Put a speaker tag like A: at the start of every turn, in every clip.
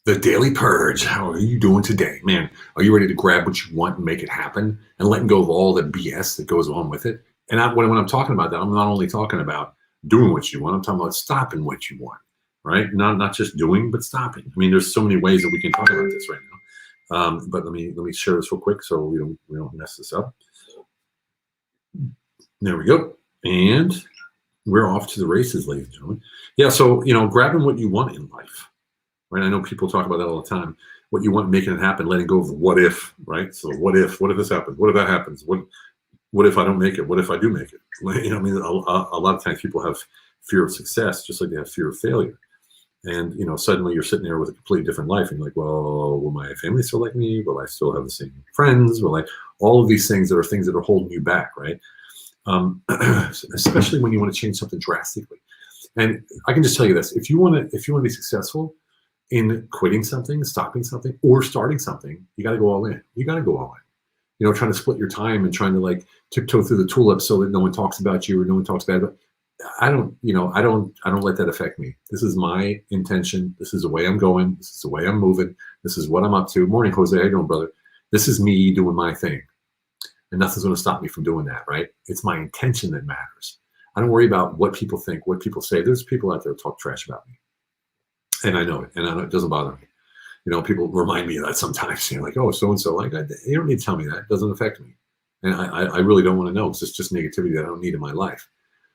A: The Daily Purge. How are you doing today? Man, are you ready to grab what you want and make it happen and letting go of all the BS that goes on with it? And when I'm talking about that, I'm not only talking about doing what you want, I'm talking about stopping what you want, right? Not just doing, but stopping. I mean, there's so many ways that we can talk about this right now. But let me share this real quick so we don't mess this up. There we go. And we're off to the races, ladies and gentlemen. Yeah, so grabbing what you want in life. Right? I know people talk about that all the time. What you want, making it happen, letting go of the what if, right? So what if this happens? What if that happens? What if I don't make it? What if I do make it? I mean, a lot of times people have fear of success, just like they have fear of failure. And suddenly you're sitting there with a completely different life, and you're like, well, will my family still like me? Will I still have the same friends? All of these things that are holding you back, right? Especially when you want to change something drastically. And I can just tell you this: if you want to be successful in quitting something, stopping something, or starting something, you got to go all in. You got to go all in. Trying to split your time and trying to tiptoe through the tulips so that no one talks about you or no one talks bad about. I don't let that affect me. This is my intention. This is the way I'm going. This is the way I'm moving. This is what I'm up to. Morning, Jose. How you doing, brother? This is me doing my thing, and nothing's going to stop me from doing that. Right? It's my intention that matters. I don't worry about what people think, what people say. There's people out there who talk trash about me. And I know it, and it doesn't bother me. People remind me of that sometimes. Like, oh, so-and-so, you don't need to tell me that. It doesn't affect me. And I really don't want to know. It's just negativity that I don't need in my life.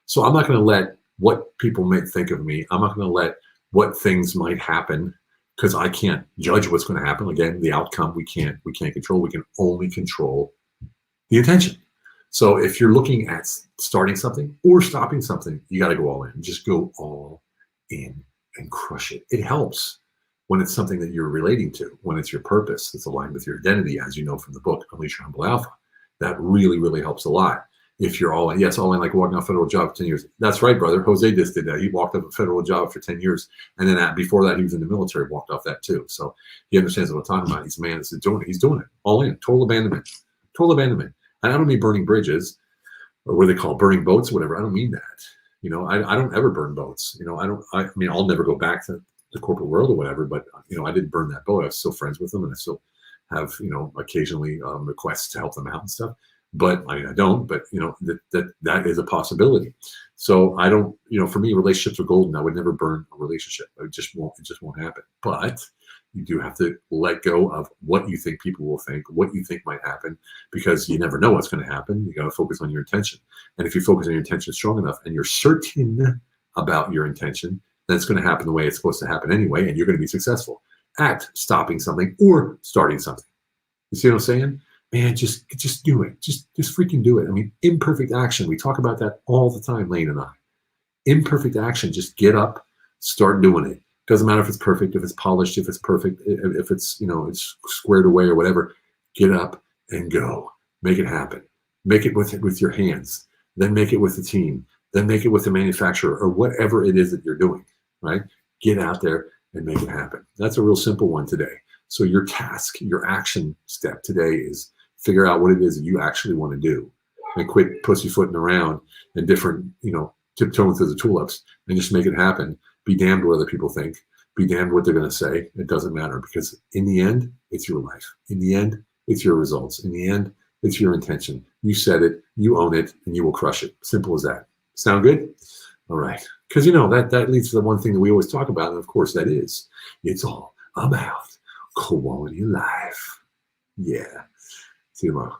A: So I'm not going to let what people may think of me. I'm not going to let what things might happen, because I can't judge what's going to happen. Again, the outcome we can't control. We can only control the intention. So if you're looking at starting something or stopping something, you got to go all in. Just go all in and crush it. It helps when it's something that you're relating to, when it's your purpose, it's aligned with your identity, as you know from the book, Unleash Your Humble Alpha. That really, really helps a lot. If you're all in, all in, like walking off a federal job for 10 years. That's right, brother. Jose just did that. He walked off a federal job for 10 years. And then before that, he was in the military, walked off that too. So he understands what I'm talking about. He's a man that's doing it. He's doing it all in, total abandonment. And I don't mean burning bridges or what they call burning boats or whatever. I don't mean that. I don't ever burn boats. I mean, I'll never go back to the corporate world or whatever, but, I didn't burn that boat. I was still friends with them, and I still have, occasionally requests to help them out and stuff. But I don't, but, that is a possibility. So I don't, for me, relationships are golden. I would never burn a relationship. It just won't happen. But you do have to let go of what you think people will think, what you think might happen, because you never know what's going to happen. You got to focus on your intention. And if you focus on your intention strong enough and you're certain about your intention, then it's going to happen the way it's supposed to happen anyway. And you're going to be successful at stopping something or starting something. You see what I'm saying? Man, just do it. Just freaking do it. I mean, imperfect action. We talk about that all the time, Lane and I. Imperfect action. Just get up, start doing it. Doesn't matter if it's perfect, if it's polished, if it's perfect, if it's, it's squared away or whatever. Get up and go. Make it happen. Make it with your hands. Then make it with the team. Then make it with the manufacturer or whatever it is that you're doing, right? Get out there and make it happen. That's a real simple one today. So your task, your action step today is figure out what it is that you actually want to do, and quit pussyfooting around and different, tiptoeing through the tulips, and just make it happen. Be damned what other people think. Be damned what they're going to say. It doesn't matter, because in the end, it's your life. In the end, it's your results. In the end, it's your intention. You said it, you own it, and you will crush it. Simple as that. Sound good? All right. Because, that leads to the one thing that we always talk about, and of course that is, it's all about quality of life. Yeah. See you tomorrow.